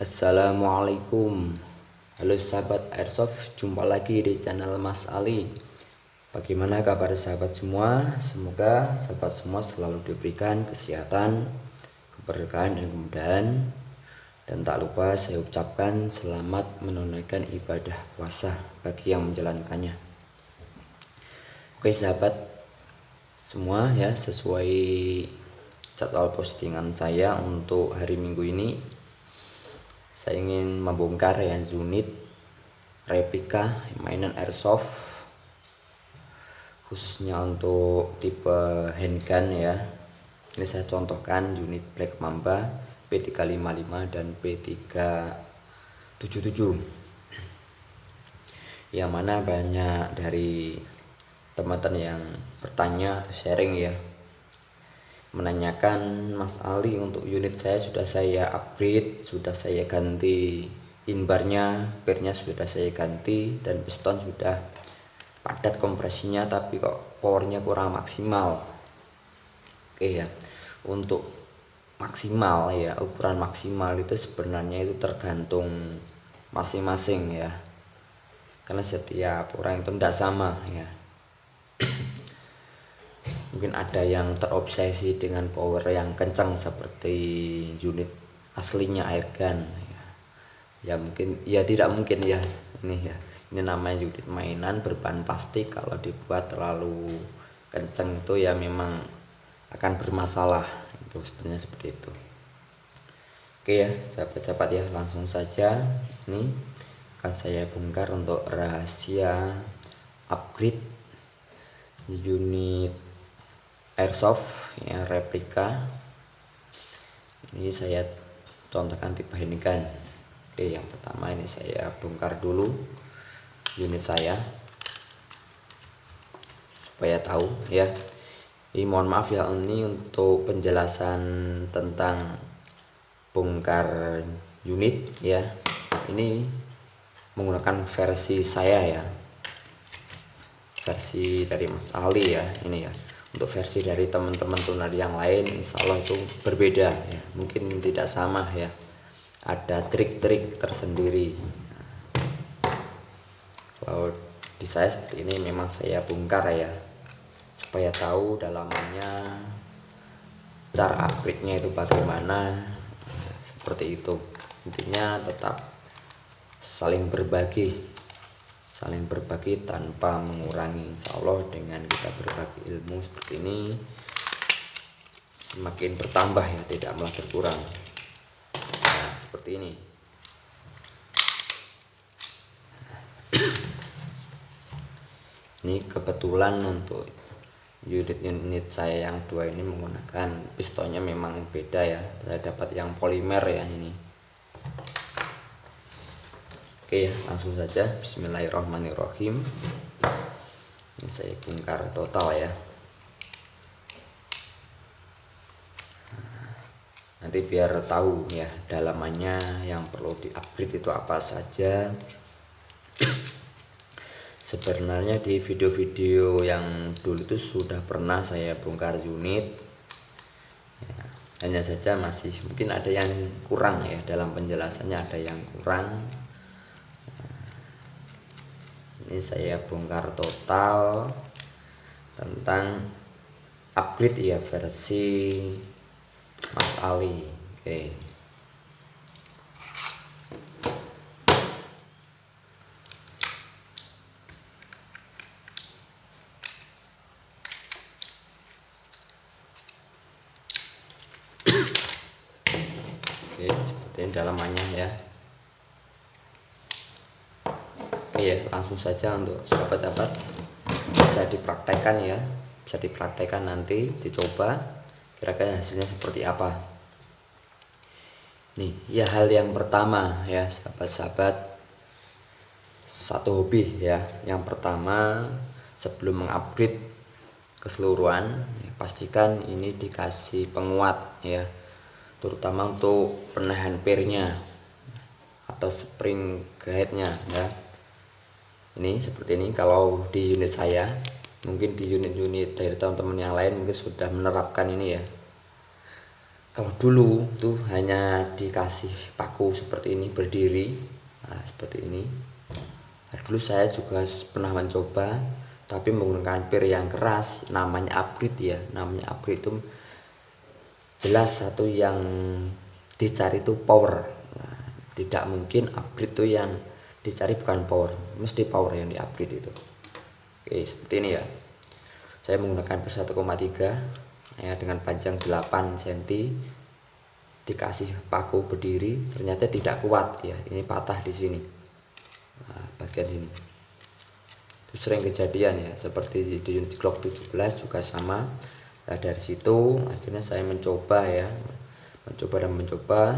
Assalamualaikum. Halo sahabat Airsoft, jumpa lagi di channel Mas Ali. Bagaimana kabar sahabat semua? Semoga sahabat semua selalu diberikan kesehatan, keberkahan dan kemudahan. Dan tak lupa saya ucapkan selamat menunaikan ibadah puasa bagi yang menjalankannya. Oke sahabat semua ya, sesuai jadwal postingan saya untuk hari Minggu ini, saya ingin membongkar ya unit replika mainan airsoft, khususnya untuk tipe handgun ya. Ini saya contohkan unit Black Mamba P355 dan P377, yang mana banyak dari teman-teman yang bertanya, sharing ya, menanyakan, Mas Ali, untuk unit saya sudah saya upgrade, sudah saya ganti inbarnya, pernya sudah saya ganti, dan piston sudah padat kompresinya, tapi kok powernya kurang maksimal. Oke ya, untuk maksimal ya, ukuran maksimal itu sebenarnya itu tergantung masing-masing ya, karena setiap orang itu tidak sama ya. Mungkin ada yang terobsesi dengan power yang kencang seperti unit aslinya airgun ya, mungkin ya, tidak mungkin ya, ini namanya unit mainan berbahan plastik, kalau dibuat terlalu kencang itu ya memang akan bermasalah, itu sebenarnya seperti itu. Oke ya sahabat-sahabat ya, langsung saja ini akan saya bongkar untuk rahasia upgrade unit airsoft ya, replika. Ini saya contohkan tipe handgun. Oke, yang pertama ini saya bongkar dulu unit saya supaya tahu ya. Ini mohon maaf ya, ini untuk penjelasan tentang bongkar unit ya, ini menggunakan versi saya ya, versi dari Mas Ali ya. Ini ya, untuk versi dari teman-teman tuner yang lain insya Allah itu berbeda ya, mungkin tidak sama ya, ada trik-trik tersendiri. Kalau di saya seperti ini, memang saya bongkar ya supaya tahu dalamannya, cara upgrade-nya itu bagaimana, seperti itu. Intinya tetap saling berbagi tanpa mengurangi. Insya Allah dengan kita berbagi ilmu seperti ini, semakin bertambah ya, tidak malah berkurang. Nah, seperti ini. Ini kebetulan untuk unit saya yang dua ini menggunakan pistonnya memang beda ya, saya dapat yang polimer ya ini. Oke ya, langsung saja bismillahirrahmanirrahim. Ini saya bongkar total ya, nanti biar tahu ya dalamannya yang perlu di-upgrade itu apa saja. Sebenarnya di video-video yang dulu itu sudah pernah saya bongkar unit ya, hanya saja masih mungkin ada yang kurang ya, dalam penjelasannya ada yang kurang. Ini saya bongkar total tentang upgrade ya, versi Mas Ali. Oke. Oke, seperti ini dalamannya ya. Oke ya, langsung saja untuk sahabat-sahabat bisa dipraktekkan ya, bisa dipraktekkan nanti, dicoba kira-kira hasilnya seperti apa. Nih ya, hal yang pertama ya sahabat-sahabat, satu hobi ya. Yang pertama, sebelum mengupgrade keseluruhan ya, pastikan ini dikasih penguat ya, terutama untuk penahan pernya atau spring guide-nya ya. Ini seperti ini kalau di unit saya, mungkin di unit-unit dari teman-teman yang lain mungkin sudah menerapkan ini ya. Kalau dulu tuh hanya dikasih paku seperti ini berdiri, nah, seperti ini. Nah, dulu saya juga pernah mencoba, tapi menggunakan pir yang keras, namanya upgrade ya. Namanya upgrade itu jelas satu yang dicari itu power. Nah, tidak mungkin upgrade itu yang dicari bukan power, mesti power yang di upgrade itu. Oke, seperti ini ya. Saya menggunakan pir 1,3 ya, dengan panjang 8 cm, dikasih paku berdiri, ternyata tidak kuat ya, ini patah di sini. Nah, bagian ini itu sering kejadian ya, seperti di unit Glock 17 juga sama. Nah, dari situ akhirnya saya mencoba ya, mencoba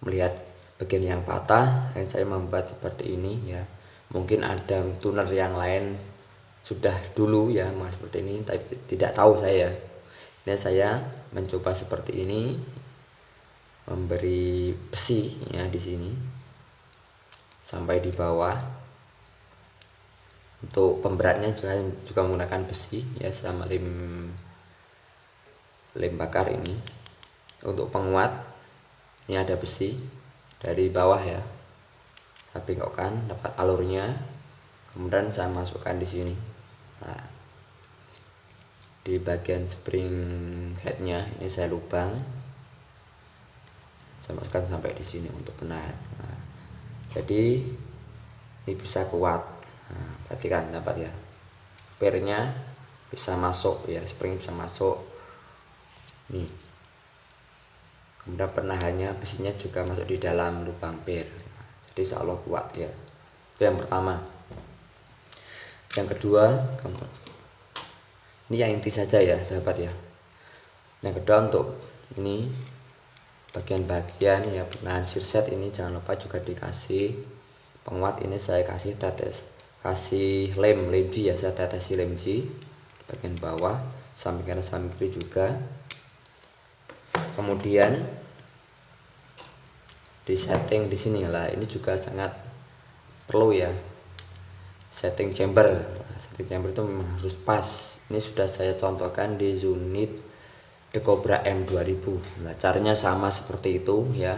melihat bagian yang patah, dan saya membuat seperti ini ya. Mungkin ada tuner yang lain sudah dulu ya seperti ini, tapi tidak tahu saya. Ini saya mencoba seperti ini, memberi besi ya di sini sampai di bawah. Untuk pemberatnya juga menggunakan besi ya, sama lem bakar ini. Untuk penguat ini ada besi dari bawah ya, saya bengkokkan dapat alurnya, kemudian saya masukkan di sini. Nah, di bagian spring headnya ini saya lubang, saya masukkan sampai di sini untuk penahan. Nah, jadi ini bisa kuat. Nah, perhatikan dapat ya, pirnya bisa masuk ya, spring bisa masuk nih. Kemudian penahannya besinya juga masuk di dalam lubang pir, jadi insya Allah kuat ya. Itu yang pertama. Yang kedua, ini yang inti saja ya sahabat ya. Yang kedua, untuk ini bagian-bagian ya penahan sirset ini jangan lupa juga dikasih penguat. Ini saya kasih lem G ya, saya tetesi lem G di bagian bawah, samping kanan samping kiri juga. Kemudian di setting di sini lah, ini juga sangat perlu ya, setting chamber itu memang harus pas. Ini sudah saya contohkan di unit The Cobra M2000. Nah, caranya sama seperti itu ya.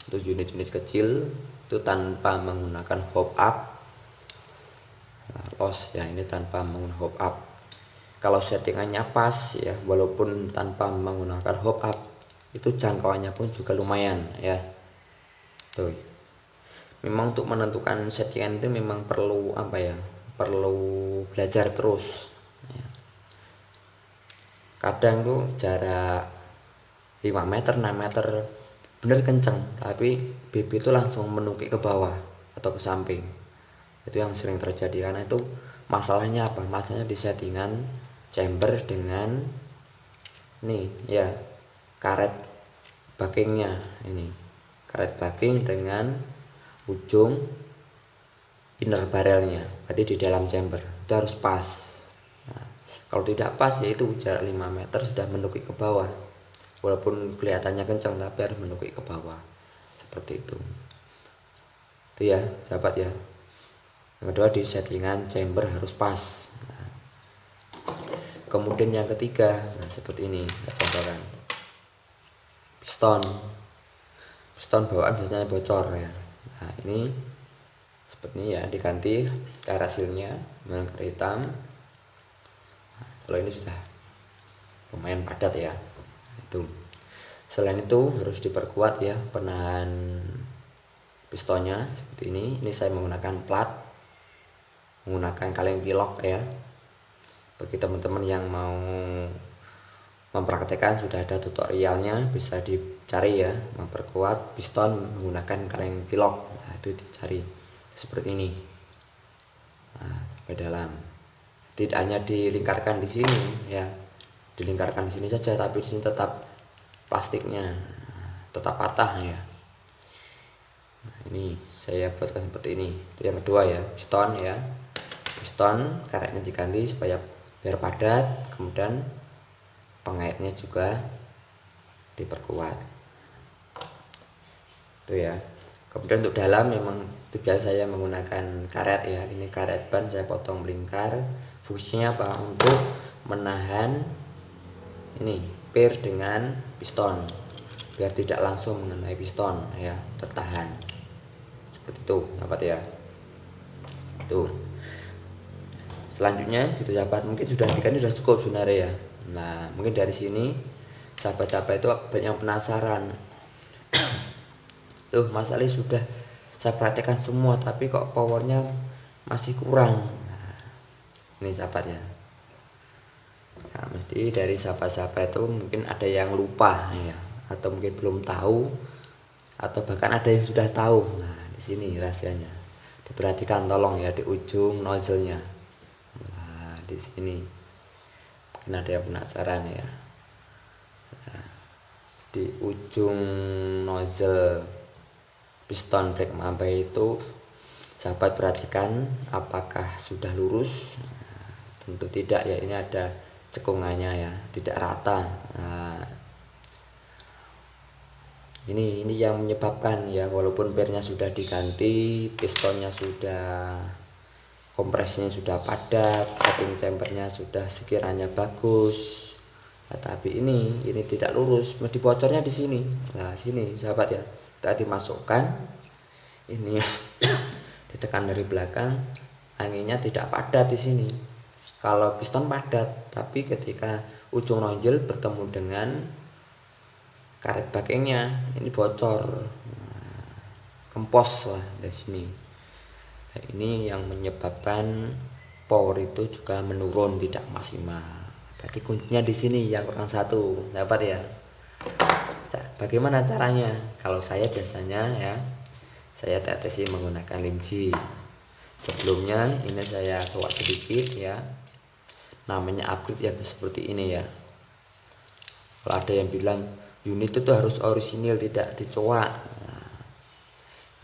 Untuk unit-unit kecil itu tanpa menggunakan hop up, nah, loss ya, ini tanpa menggunakan hop up. Kalau settingannya pas ya, walaupun tanpa menggunakan hop up, itu jangkauannya pun juga lumayan ya. Tuh, memang untuk menentukan settingan itu memang perlu apa ya, perlu belajar terus ya. Kadang tuh jarak 5 meter 6 meter bener kenceng, tapi BB itu langsung menukik ke bawah atau ke samping. Itu yang sering terjadi, karena itu masalahnya apa, masalahnya di settingan chamber dengan ini ya, karet backingnya. Ini karet backing dengan ujung inner barrelnya, berarti di dalam chamber itu harus pas. Nah, kalau tidak pas yaitu jarak 5 meter sudah menukik ke bawah, walaupun kelihatannya kencang tapi harus menukik ke bawah seperti itu. Itu ya sahabat ya. Yang kedua, di settingan chamber harus pas. Nah, kemudian yang ketiga, nah seperti ini kita contohkan. Piston bawaan biasanya bocor ya. Nah, ini seperti ini ya, diganti karet hasilnya dengan karet hitam. Nah, kalau ini sudah lumayan padat ya. Itu selain itu harus diperkuat ya penahan pistonnya seperti ini. Ini saya menggunakan plat, menggunakan kaleng pilok ya. Bagi teman-teman yang mau mempraktekkan sudah ada tutorialnya, bisa dicari ya, memperkuat piston menggunakan kaleng pilok. Nah, itu dicari seperti ini. Nah, sampai dalam, tidak hanya dilingkarkan di sini ya, dilingkarkan di sini saja, tapi di sini tetap plastiknya tetap patah ya. Nah, ini saya buatkan seperti ini. Itu yang kedua ya, piston ya. Piston karetnya diganti supaya biar padat, kemudian pengaitnya juga diperkuat. Itu ya. Kemudian untuk dalam memang itu biasa saya menggunakan karet ya. Ini karet ban saya potong melingkar. Fungsinya apa? Untuk menahan ini per dengan piston biar tidak langsung mengenai piston ya, tertahan seperti itu sahabat ya. Tuh, selanjutnya gitu sahabat, mungkin sudah sudah cukup sebenarnya ya. Nah mungkin dari sini sahabat-sahabat itu banyak yang penasaran, tuh masalahnya sudah saya praktekkan semua tapi kok powernya masih kurang. Nah, ini sahabat ya. Nah, mesti dari sahabat-sahabat itu mungkin ada yang lupa ya, atau mungkin belum tahu, atau bahkan ada yang sudah tahu. Nah di sini rahasianya, diperhatikan tolong ya di ujung nozzle-nya. Nah di sini mungkin ada yang penasaran ya. Nah, di ujung nozzle piston Black Mamba itu sahabat perhatikan apakah sudah lurus. Nah, tentu tidak ya, ini ada cekungannya ya, tidak rata. Nah ini yang menyebabkan ya, walaupun pernya sudah diganti, pistonnya sudah, kompresnya sudah padat, setting chambernya sudah sekiranya bagus, tapi ini tidak lurus, mesti bocornya di sini. Nah sini sahabat ya, kita dimasukkan ini ditekan dari belakang, anginnya tidak padat di sini. Kalau piston padat, tapi ketika ujung nozzle bertemu dengan karet backingnya ini bocor, kempos lah dari sini. Nah, ini yang menyebabkan power itu juga menurun, tidak maksimal. Berarti kuncinya di sini yang kurang satu, dapat ya. Bagaimana caranya? Kalau saya biasanya ya, saya tetesi menggunakan limji. Sebelumnya ini saya coba sedikit ya, namanya upgrade ya, seperti ini ya. Kalau ada yang bilang unit itu harus orisinil, tidak dicoak, nah,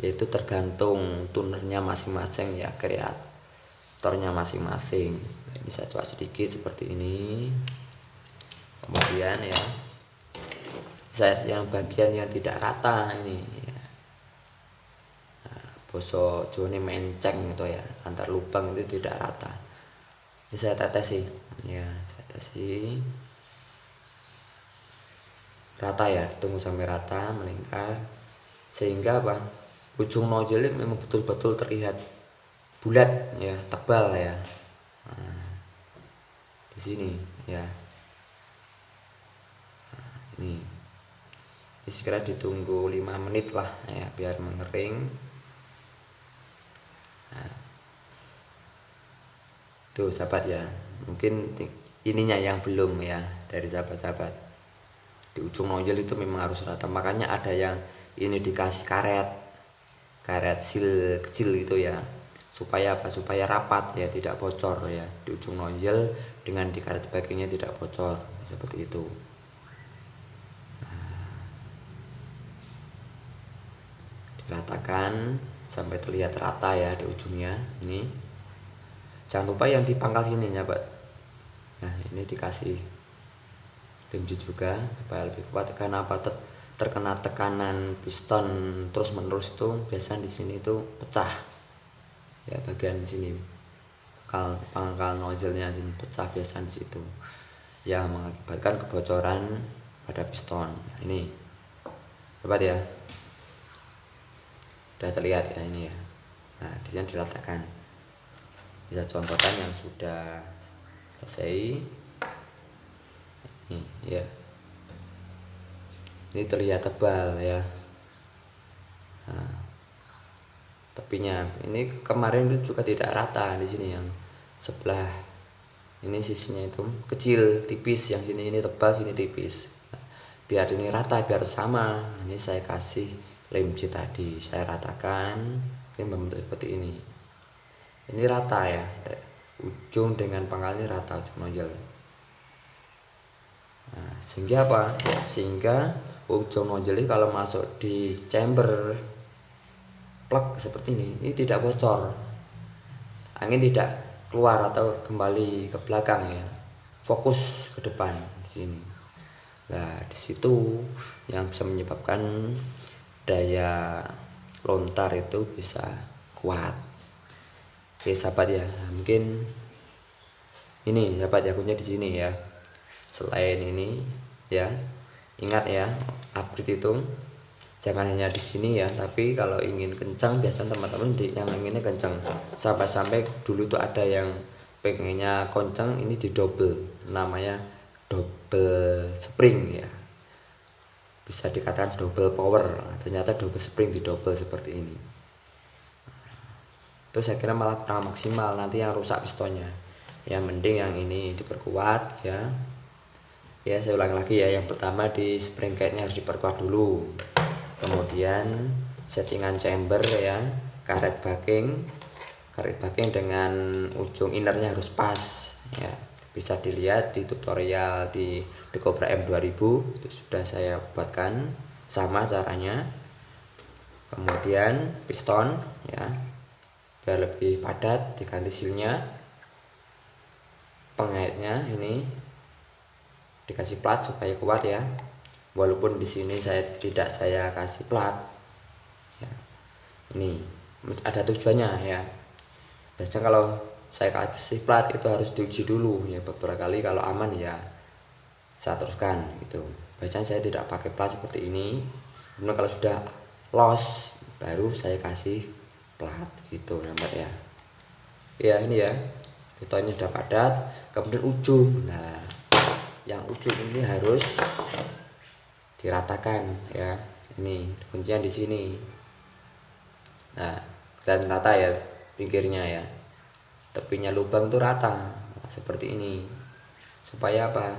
yaitu tergantung tunernya masing-masing ya, kreatornya masing-masing. Ini saya coba sedikit seperti ini, kemudian ya saya yang bagian yang tidak rata ini ya. Nah, boso jone menceng gitu ya, antar lubang itu tidak rata. Ini saya tetesi ya, saya tetesi rata ya, tunggu sampai rata melingkar, sehingga apa, ujung nozzle memang betul-betul terlihat bulat ya, tebal ya. Nah, di sini ya. Nah, ini sekira ditunggu 5 menit lah ya, biar mengering. Nah, tuh sahabat ya, mungkin ininya yang belum ya, dari sahabat-sahabat. Di ujung nozzle itu memang harus rata, makanya ada yang ini dikasih karet seal kecil gitu ya, supaya apa, supaya rapat ya, tidak bocor ya di ujung nozzle, dengan di karet backingnya tidak bocor seperti itu. Nah, diratakan sampai terlihat rata ya di ujungnya. Ini jangan lupa yang di pangkal sini ya Pak. Nah ini dikasih limji juga supaya lebih kuat, karena apa, terkena tekanan piston terus menerus itu biasanya di sini itu pecah ya, bagian sini pangkal nozzle-nya sini pecah biasanya di situ, yang mengakibatkan kebocoran pada piston. Nah, ini dapat ya, sudah terlihat ya ini ya. Nah di sini diratakan, bisa contohkan yang sudah selesai ini ya, ini terlihat tebal ya. Nah, tepinya ini kemarin itu juga tidak rata di sini, yang sebelah ini sisinya itu kecil tipis, yang sini ini tebal, sini tipis. Nah, biar ini rata, biar sama, ini saya kasih lem J tadi, saya ratakan, ini membentuk seperti ini. Ini rata ya, ujung dengan pangkalnya rata, ujung nozzle. Nah, sehingga apa? Sehingga ujung nozzle kalau masuk di chamber plug seperti ini tidak bocor, angin tidak keluar atau kembali ke belakang ya, fokus ke depan di sini. Nah di situ yang bisa menyebabkan daya lontar itu bisa kuat. Oke sahabat ya, mungkin ini sahabat ya, kuncinya di sini ya. Selain ini ya. Ingat ya, upgrade itu jangan hanya di sini ya, tapi kalau ingin kencang biasanya teman-teman yang inginnya kencang sampai-sampai dulu tuh ada yang pengennya kencang, ini di double, namanya double spring ya, bisa dikatakan double power. Ternyata double spring di double seperti ini. Terus saya kira malah kurang maksimal, nanti yang rusak pistonnya. Ya mending yang ini diperkuat ya. Ya saya ulang lagi ya, yang pertama di spring kite-nya harus diperkuat dulu. Kemudian settingan chamber ya, karet backing dengan ujung innernya harus pas ya. Bisa dilihat di tutorial di The Cobra M2000 itu sudah saya buatkan sama caranya. Kemudian piston ya, biar lebih padat diganti sealnya. Pengaitnya ini dikasih plat supaya kuat ya, walaupun di sini saya kasih plat ya. Ini ada tujuannya ya. Biasanya kalau saya kasih plat itu harus diuji dulu ya beberapa kali, kalau aman ya saya teruskan gitu. Biasanya saya tidak pakai plat seperti ini, kemudian kalau sudah loss baru saya kasih plat gitu ya Mbak ya. Ya ini ya, pistonnya sudah padat. Kemudian ujung, nah yang ujung ini harus diratakan ya. Ini kuncinya di sini. Nah, dan rata ya pinggirnya ya. Tepinya lubang tuh rata seperti ini. Supaya apa?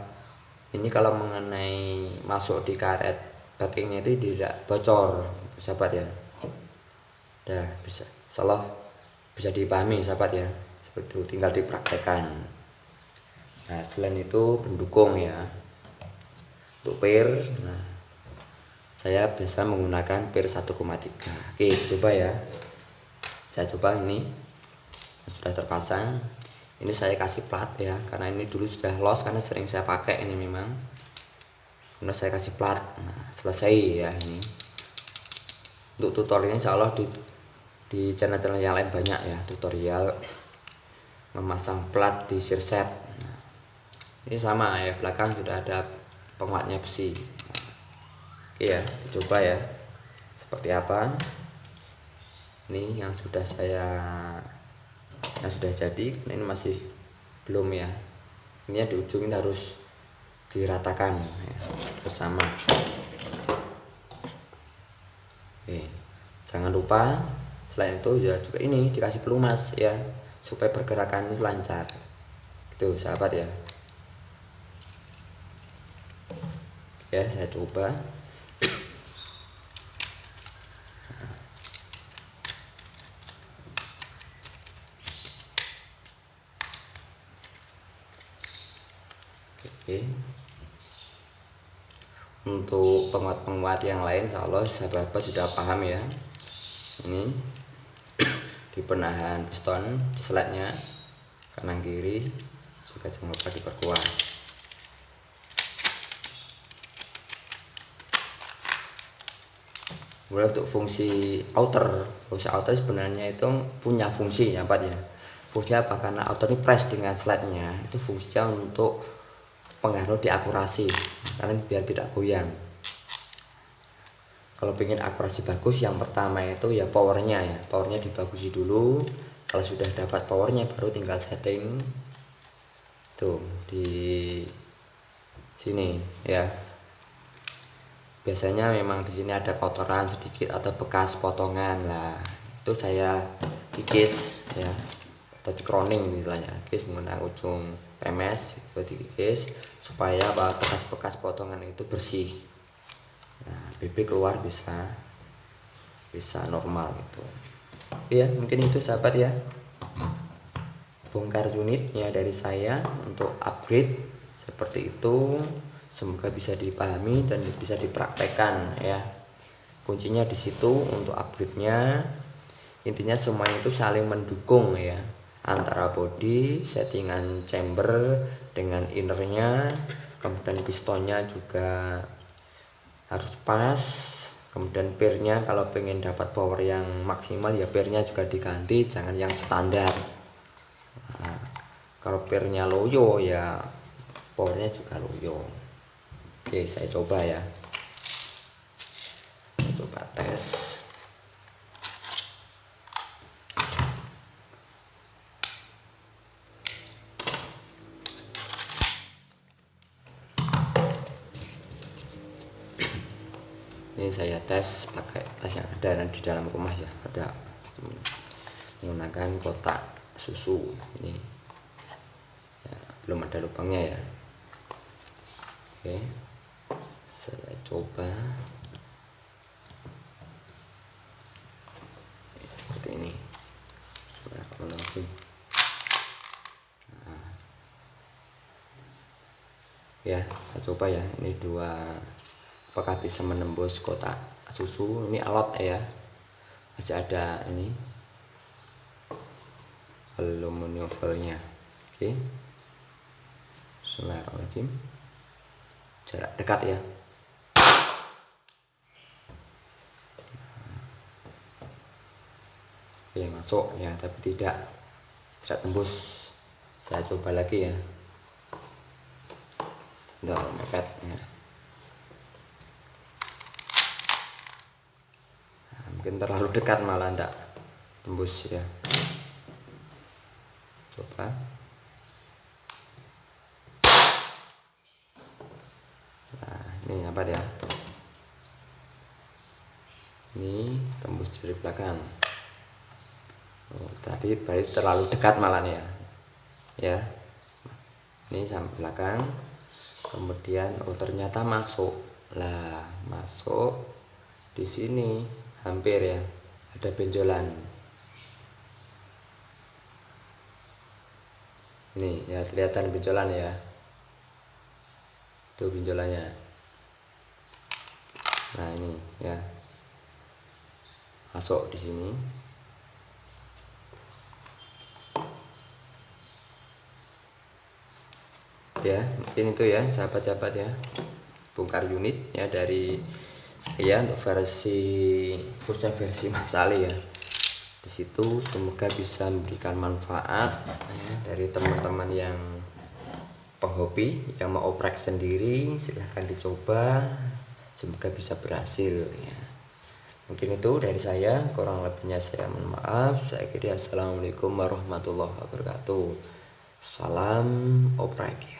Ini kalau mengenai masuk di karet backingnya itu tidak bocor, sahabat ya. Dah bisa, salah bisa dipahami sahabat ya. Seperti itu, tinggal dipraktekkan. Nah, selain itu pendukung ya. Untuk per, nah saya biasa menggunakan per 1,3. Oke, coba ya. Saya coba ini sudah terpasang. Ini saya kasih plat ya, karena ini dulu sudah loss karena sering saya pakai ini memang. Kemudian saya kasih plat. Nah, selesai ya ini. Untuk tutorialnya insya Allah di channel-channel yang lain banyak ya tutorial memasang plat di shear set. Nah, ini sama ya, belakang sudah ada penguatnya besi. Oke ya, coba ya seperti apa. Ini yang sudah jadi, ini masih belum ya. Ini di ujung ini harus diratakan ya, bersama. Oke, jangan lupa selain itu ya juga ini dikasih pelumas ya, supaya pergerakan itu lancar gitu sahabat ya. Ya saya coba. Oke. Untuk penguat-penguat yang lain insya Allah sahabat sudah paham ya. Ini di penahan piston di selatnya kanan kiri juga jangan lupa diperkuat. Kemudian untuk fungsi outer sebenarnya itu punya fungsi ya Pak ya. Fungsinya apa? Karena outer ini press dengan slide-nya, itu fungsinya untuk pengaruh di akurasi, karena biar tidak goyang. Kalau pengen akurasi bagus, yang pertama itu ya powernya ya, powernya dibagusi dulu. Kalau sudah dapat powernya baru tinggal setting tuh di sini ya. Biasanya memang di sini ada kotoran sedikit atau bekas potongan lah, itu saya kikis ya, atau kroning istilahnya, kikis menggunakan ujung PMS itu dikikis supaya bekas-bekas potongan itu bersih. Nah, BB keluar bisa normal gitu ya. Mungkin itu sahabat ya, bongkar unit ya dari saya untuk upgrade seperti itu. Semoga bisa dipahami dan bisa dipraktekkan ya. Kuncinya di situ untuk upgrade-nya. Intinya semuanya itu saling mendukung ya, antara body, settingan chamber dengan innernya, kemudian pistonnya juga harus pas. Kemudian pernya kalau pengen dapat power yang maksimal ya pernya juga diganti, jangan yang standar. Nah, kalau pernya loyo ya powernya juga loyo. Oke, saya coba ya, coba tes. Ini saya tes pakai tes yang ada di dalam rumah ya, ada menggunakan kotak susu ini ya, belum ada lubangnya ya. Oke, saya coba seperti ini. Bismillahirrahmanirrahim. Ya, saya coba ya, ini dua, apakah bisa menembus kotak susu. Ini alot ya, masih ada ini aluminium foilnya. Oke, Bismillahirrahmanirrahim, jarak dekat ya. Oke, masuk ya, tapi tidak tembus. Saya coba lagi ya, udah mepet ya. Mungkin terlalu dekat malah enggak tembus ya. Coba. Nah, ini apa ya? Ini tembus dari belakang. Oh, tadi berarti terlalu dekat malah ya. Ya. Ini sampai belakang. Kemudian ternyata masuk. Lah, masuk di sini hampir ya. Ada benjolan. Ini ya, kelihatan benjolan ya. Tuh benjolannya. Nah, ini ya. Masuk di sini. Ya, mungkin itu ya sahabat-sahabat ya, bongkar unit ya dari saya untuk versi khususnya versi Mas Ali ya. Di situ semoga bisa memberikan manfaat ya, dari teman-teman yang penghobi yang mau oprek sendiri, silahkan dicoba, semoga bisa berhasil ya. Mungkin itu dari saya, kurang lebihnya saya mohon maaf. Saya kira assalamualaikum warahmatullahi wabarakatuh. Salam oprek.